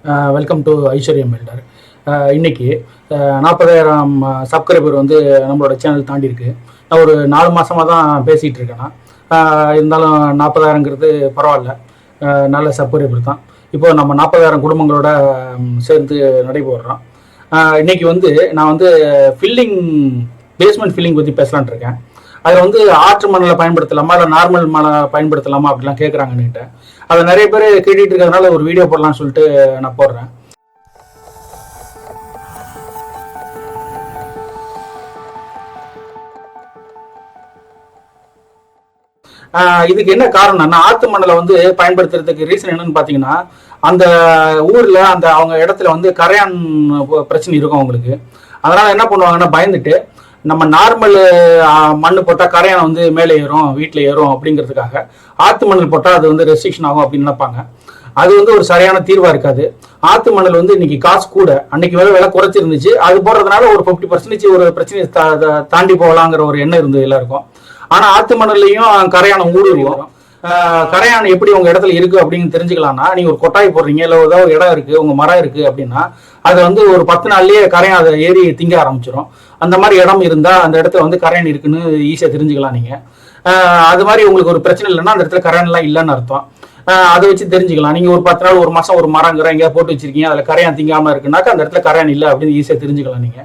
Welcome to ஐஸ்வர்யம் filter. இன்னைக்கு 40,000 subscriber வந்து நம்மளோட சேனல் தாண்டி இருக்கு. நான் ஒரு 4 மாதமாக தான் பேசிகிட்டு இருக்கேன்னா, இருந்தாலும் 40,000ங்கிறது பரவாயில்ல, நல்ல சப்ஸ்கிரைபர் தான். இப்போ நம்ம 40,000 குடும்பங்களோட சேர்ந்து நடைபெறோம். இன்னைக்கு வந்து நான் வந்து பேஸ்மெண்ட் ஃபில்லிங் பற்றி பேசலான் இருக்கேன். அதில் வந்து ஆற்று மணலை பயன்படுத்தலாமா இல்லை நார்மல் மணலை பயன்படுத்தலாமா அப்படிலாம் கேட்குறாங்கன்னுட்டு அதை நிறைய பேர் கேட்டுட்டு இருக்கிறதுனால ஒரு வீடியோ போடலாம்னு சொல்லிட்டு நான் போடுறேன். இதுக்கு என்ன காரணம்னா, ஆத்து மணலை வந்து பயன்படுத்துறதுக்கு ரீசன் என்னன்னு பார்த்தீங்கன்னா, அந்த ஊரில் அவங்க இடத்துல வந்து கரையான் பிரச்சனை இருக்கும் அவங்களுக்கு. அதனால என்ன பண்ணுவாங்கன்னா, பயந்துட்டு நம்ம நார்மல் மண் போட்டால் கரையானை வந்து மேலே ஏறும், வீட்டில் ஏறும் அப்படிங்கிறதுக்காக ஆற்று மணல் போட்டால் அது வந்து ரெஸ்ட்ரிக்ஷன் ஆகும் அப்படின்னு நினைப்பாங்க. அது வந்து ஒரு சரியான தீர்வாக இருக்காது. ஆற்று மணல் வந்து இன்னைக்கு காசு கூட, அன்னைக்கு விலை குறைச்சிருந்துச்சு. அது போடுறதுனால ஒரு 50% ஒரு பிரச்சனையை தாண்டி போகலாங்கிற ஒரு எண்ணம் இருந்தது எல்லாருக்கும். ஆனால் ஆற்று மணல்லையும் கரையானம் ஊடுருவோம். கரையான் எப்படி உங்க இடத்துல இருக்கு அப்படின்னு தெரிஞ்சுக்கலாம்னா, நீங்க ஒரு கொட்டாய் போடுறீங்க, இல்லை ஏதாவது ஒரு இடம் இருக்கு, உங்க மரம் இருக்கு அப்படின்னா, அது வந்து ஒரு 10 நாள்லயே கரையான் அதை ஏறி திங்க ஆரம்பிச்சிடும். அந்த மாதிரி இடம் இருந்தா அந்த இடத்துல வந்து கரையான் இருக்குன்னு ஈஸியா தெரிஞ்சுக்கலாம் நீங்க. அது மாதிரி உங்களுக்கு ஒரு பிரச்சனை இல்லைன்னா அந்த இடத்துல கரையான் எல்லாம் இல்லைன்னு அர்த்தம். அதை வச்சு தெரிஞ்சுக்கலாம். நீங்க ஒரு 10 நாள், ஒரு மாசம் ஒரு மரங்கிற எங்கேயா போட்டு வச்சிருக்கீங்க, அதுல கரையான் திங்காம இருக்குன்னாக்கா அந்த இடத்துல கரையான் இல்லை அப்படின்னு ஈஸியா தெரிஞ்சுக்கலாம் நீங்க.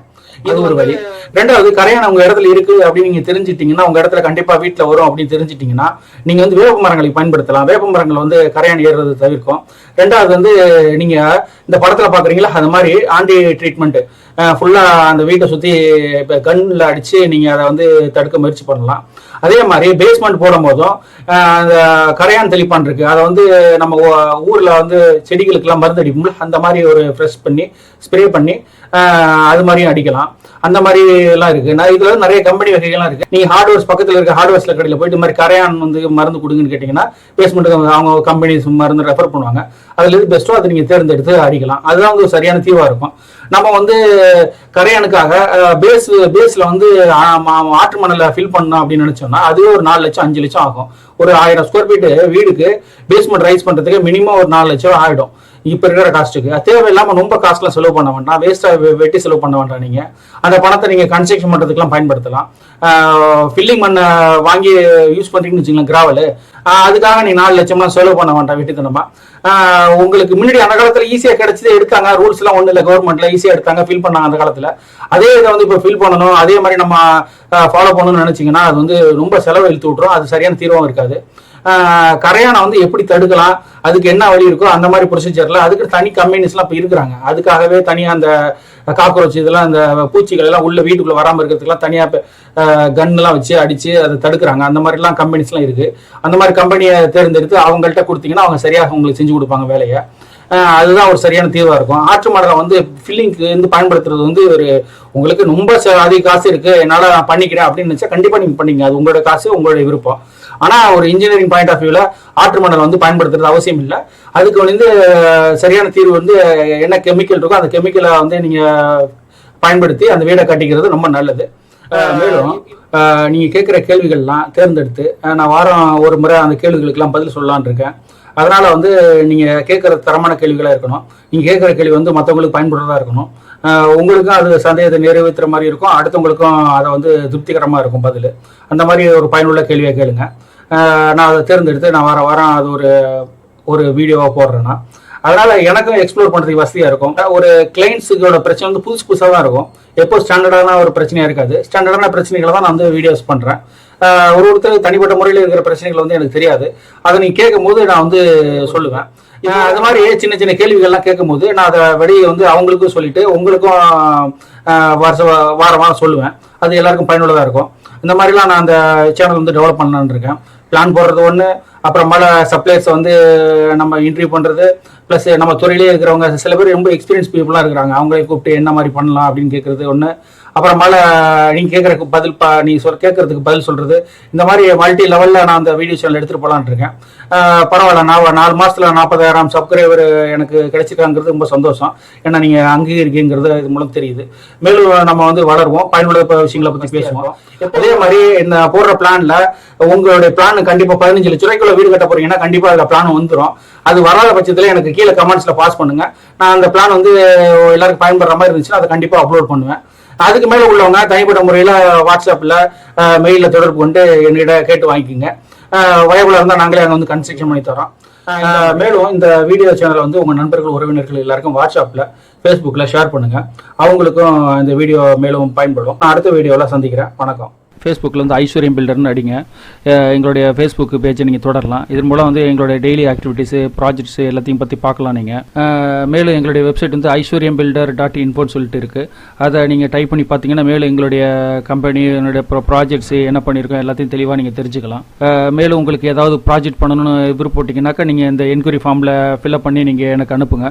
இது ஒரு வழி. ரெண்டாவது, கரையான் உங்க இடத்துல இருக்கு அப்படின்னு நீங்க தெரிஞ்சிட்டீங்கன்னா, உங்க இடத்துல கண்டிப்பா வீட்டுல வரும் அப்படின்னு தெரிஞ்சிட்டீங்கன்னா, நீங்க வந்து வேப்ப மரங்களை பயன்படுத்தலாம். வேப்ப மரங்கள் வந்து கரையான் ஏறுறது தவிர்க்கும். ரெண்டாவது வந்து, நீங்க இந்த படத்துல பாக்குறீங்களா, அது மாதிரி ஆன்டி ட்ரீட்மெண்ட் ஃபுல்லா அந்த வீட்டை சுத்தி இப்ப கன்ல அடிச்சு நீங்க அதை வந்து தடுக்க முயற்சி பண்ணலாம். அதே மாதிரி பேஸ்மெண்ட் போடும் போதும் அந்த கரையான் தெளிப்பான் இருக்கு, அதை வந்து நம்ம ஊர்ல வந்து செடிகளுக்கு எல்லாம் மருந்து அடிப்போம்ல, அந்த மாதிரி ஒரு ஃப்ரெஷ் பண்ணி ஸ்ப்ரே பண்ணி அது மாதிரியும் அடிக்கலாம். அந்த மாதிரி எல்லாம் இருக்கு. இதுல நிறைய கம்பெனி வகைகள்லாம் இருக்கு. நீங்க ஹார்ட்வேர்ஸ் பக்கத்துல இருக்க ஹார்ட்வேர்ஸ்ல கடையில போயிட்டு மாதிரி கரையான் வந்து மருந்து கொடுங்கன்னு கேட்டீங்கன்னா, பேஸ்மெண்ட்டுக்கு அவங்க கம்பெனிஸ் மருந்து ரெஃபர் பண்ணுவாங்க. அதுல இருந்து பெஸ்ட்டோ அதை நீங்க தேர்ந்தெடுத்து அடிக்கலாம். அதுதான் வந்து சரியான தீர்வா இருக்கும். நம்ம வந்து கரையானுக்காக பேஸ்ல வந்து ஆற்று மணலை ஃபில் பண்ணணும் அப்படின்னு நினைச்சோம்னா, அதுவே ஒரு 4 லட்சம் 5 லட்சம் ஆகும். ஒரு 1000 ஸ்கொயர் ஃபீட் வீடுக்கு பேஸ்மெண்ட் ரைஸ் பண்றதுக்கு மினிமம் ஒரு 4 லட்சம் ஆயிடும். இப்ப இருக்கிற காஸ்ட்டுக்கு தேவையில்லாம ரொம்ப காஸ்ட்லாம் செலவு பண்ண வேண்டாம், வேஸ்டா வெட்டி செலவு பண்ண வேண்டாம். நீங்க அந்த பணத்தை நீங்க கன்ஸ்ட்ரக்ஷன் பண்றதுக்குலாம் பயன்படுத்தலாம். ஃபில்லிங் மண்ணை வாங்கி யூஸ் பண்றீங்கன்னு வச்சுக்கலாம், கிராவல், அதுக்காக நீ 4 லட்சம்லாம் செலவு பண்ண வேண்டாம் வெட்டித்தனமா. உங்களுக்கு முன்னாடி அந்த காலத்துல ஈஸியா கிடைச்சது எடுத்தாங்க, ரூல்ஸ் எல்லாம் ஒண்ணு இல்லை, கவர்மெண்ட்ல ஈஸியா எடுத்தாங்க, ஃபில் பண்ணாங்க அந்த காலத்துல. அதே இதை வந்து இப்போ ஃபில் பண்ணணும், அதே மாதிரி நம்ம ஃபாலோ பண்ணணும்னு நினைச்சீங்கன்னா அது வந்து ரொம்ப செலவு இழுத்து விட்டுரும். அது சரியான தீர்வும் இருக்காது. கரையானை வந்து எப்படி தடுக்கலாம், அதுக்கு என்ன வழி இருக்கோ அந்த மாதிரி ப்ரொசீஜர்ல அதுக்கு தனி கம்பெனிஸ் எல்லாம் இப்ப இருக்கிறாங்க. அதுக்காகவே தனியா அந்த காக்ரோச் இதெல்லாம், அந்த பூச்சிகள் எல்லாம் உள்ள வீட்டுக்குள்ள வராம இருக்கிறதுக்குலாம் தனியா கன் எல்லாம் வச்சு அடிச்சு அதை தடுக்கிறாங்க. அந்த மாதிரி எல்லாம் கம்பெனிஸ் எல்லாம் இருக்கு. அந்த மாதிரி கம்பெனியை தேர்ந்தெடுத்து அவங்கள்ட்ட கொடுத்தீங்கன்னா அவங்க சரியாக உங்களுக்கு செஞ்சு கொடுப்பாங்க வேலையை. அதுதான் ஒரு சரியான தீர்வா இருக்கும். ஆற்று மணலை வந்து ஃபில்லிங்க்கு வந்து பயன்படுத்துறது வந்து ஒரு உங்களுக்கு ரொம்ப அதிக காசு இருக்கு, என்னால நான் பண்ணிக்கிறேன் அப்படின்னு நினைச்சா கண்டிப்பா நீங்க பண்ணீங்க, அது உங்களோட காசு, உங்களுடைய விருப்பம். ஆனா ஒரு இன்ஜினியரிங் பாயிண்ட் ஆஃப் வியூல ஆற்று மணலை வந்து பயன்படுத்துறது அவசியம் இல்லை. அதுக்கு வந்து சரியான தீர்வு வந்து என்ன கெமிக்கல் இருக்கோ அந்த கெமிக்கலை வந்து நீங்க பயன்படுத்தி அந்த வீடை கட்டிக்கிறது ரொம்ப நல்லது. மேலும் நீங்க கேட்கிற கேள்விகள்லாம் தேர்ந்தெடுத்து நான் வாரம் ஒரு முறை அந்த கேள்விகளுக்கெல்லாம் பதில் சொல்லலான் இருக்கேன். அதனால வந்து நீங்க கேட்கற தரமான கேள்விகளா இருக்கணும். நீங்க கேட்கிற கேள்வி வந்து மற்றவங்களுக்கு பயன்படுறதா இருக்கணும். உங்களுக்கும் அது சந்தேகத்தை நிறைவேற்றுற மாதிரி இருக்கும், அடுத்தவங்களுக்கும் அதை வந்து திருப்திகரமா இருக்கும் பதில். அந்த மாதிரி ஒரு பயனுள்ள கேள்வியை கேளுங்க. நான் அதை தேர்ந்தெடுத்து நான் வாரம் அது ஒரு வீடியோவா போடுறேன்னா, அதனால எனக்கும் எக்ஸ்ப்ளோர் பண்றதுக்கு வசதியா இருக்கும். ஒரு கிளைண்ட்ஸுகளோட பிரச்சனை வந்து புதுசாக தான் இருக்கும். எப்போ ஸ்டாண்டர்டான ஒரு பிரச்சனையா இருக்காது. ஸ்டாண்டர்டான பிரச்சனைகளை தான் நான் வந்து வீடியோஸ் பண்றேன். ஒருத்தருக்கு தனிப்பட்ட முறையில் இருக்கிற பிரச்சனைகள் வந்து எனக்கு தெரியாது. அதை நீங்க கேட்கும் போது நான் வந்து சொல்லுவேன். அது மாதிரி சின்ன சின்ன கேள்விகள்லாம் கேட்கும் போது நான் அதை வெளியே வந்து அவங்களுக்கும் சொல்லிட்டு உங்களுக்கும் வாரம் சொல்லுவேன். அது எல்லாருக்கும் பயனுள்ளதா இருக்கும். இந்த மாதிரிலாம் நான் அந்த சேனல் வந்து டெவலப் பண்ணலான்னு இருக்கேன். பிளான் போடுறது ஒன்று, அப்புறம் மழை சப்ளைஸை வந்து நம்ம இன்டர்வியூ பண்ணுறது, ப்ளஸ் நம்ம துறையிலே இருக்கிறவங்க சில பேர் ரொம்ப எக்ஸ்பீரியன்ஸ் பீப்புளாக இருக்கிறாங்க, அவங்களே கூப்பிட்டு என்ன மாதிரி பண்ணலாம் அப்படின்னு கேட்குறது ஒன்று. அப்புறமால நீங்கள் கேட்குறதுக்கு பதில் கேட்கறதுக்கு பதில் சொல்கிறது, இந்த மாதிரி மல்டி லெவலில் நான் அந்த வீடியோ சேனல் எடுத்துகிட்டு போகலான்னு இருக்கேன். பரவாயில்ல, நான் 4 மாதத்தில் 40,000 சப்ஸ்கிரைபர் எனக்கு கிடைச்சிருக்காங்கிறது ரொம்ப சந்தோஷம். ஏன்னா நீங்கள் அங்கீகரிக்கிறது இது மூலம் தெரியுது. மேலும் நம்ம வந்து வளருவோம், பயனுள்ள விஷயங்களை பற்றி பேசுவோம். அதே மாதிரி இந்த போடுற பிளானில் உங்களுடைய பிளான் கண்டிப்பாக 15 லட்ச ரூபாய்க்குள்ள வீடு கட்ட போறீங்கன்னா கண்டிப்பாக அதில் பிளான் வந்துடும். அது வராத பட்சத்தில் எனக்கு கீழே கமெண்ட்ஸில் பாஸ் பண்ணுங்க. நான் அந்த பிளான் வந்து எல்லாருக்கும் பயன்படுற மாதிரி இருந்துச்சுன்னா அதை கண்டிப்பாக அப்லோட் பண்ணுவேன். அதுக்கு மேலே உள்ளவங்க தனிப்பட்ட முறையில் வாட்ஸ்அப்பில் மெயிலில் தொடர்பு கொண்டு என்னிட கேட்டு வாங்கிக்கோங்க. வயபுல இருந்தால் நாங்களே அங்கே வந்து கன்ஸ்ட்ரக்ஷன் பண்ணி தரோம். மேலும் இந்த வீடியோ சேனலை வந்து உங்கள் நண்பர்கள் உறவினர்கள் எல்லாருக்கும் வாட்ஸ்அப்பில் ஃபேஸ்புக்கில் ஷேர் பண்ணுங்கள். அவங்களுக்கும் இந்த வீடியோ மேலும் பயன்படும். நான் அடுத்த வீடியோவில் சந்திக்கிறேன். வணக்கம். ஃபேஸ்புக்கில் வந்து ஐஸ்வர்யம் பில்டர்னு அடிங்க, எங்களுடைய ஃபேஸ்புக் பேஜை நீங்கள் தொடரலாம். இதன் மூலம் வந்து எங்களுடைய டெய்லி ஆக்டிவிட்டீஸு, ப்ராஜெக்ட்ஸு எல்லாத்தையும் பற்றி பார்க்கலாம் நீங்கள். மேலும் எங்களுடைய வெப்சைட் வந்து aishwaryambuilder.info சொல்லிட்டு இருக்குது. அதை நீங்கள் டைப் பண்ணி பார்த்தீங்கன்னா மேலும் எங்களுடைய கம்பெனி, என்னுடைய ப்ராஜெக்ட்ஸு என்ன பண்ணியிருக்கோம் எல்லாத்தையும் தெளிவாக நீங்கள் தெரிஞ்சுக்கலாம். மேலும் உங்களுக்கு ஏதாவது ப்ராஜெக்ட் பண்ணணும்னு விருப்பப்பட்டீங்கன்னாக்கா நீங்கள் இந்த என்கொயரி ஃபார்மில் ஃபில்அப் பண்ணி நீங்கள் எனக்கு அனுப்புங்க.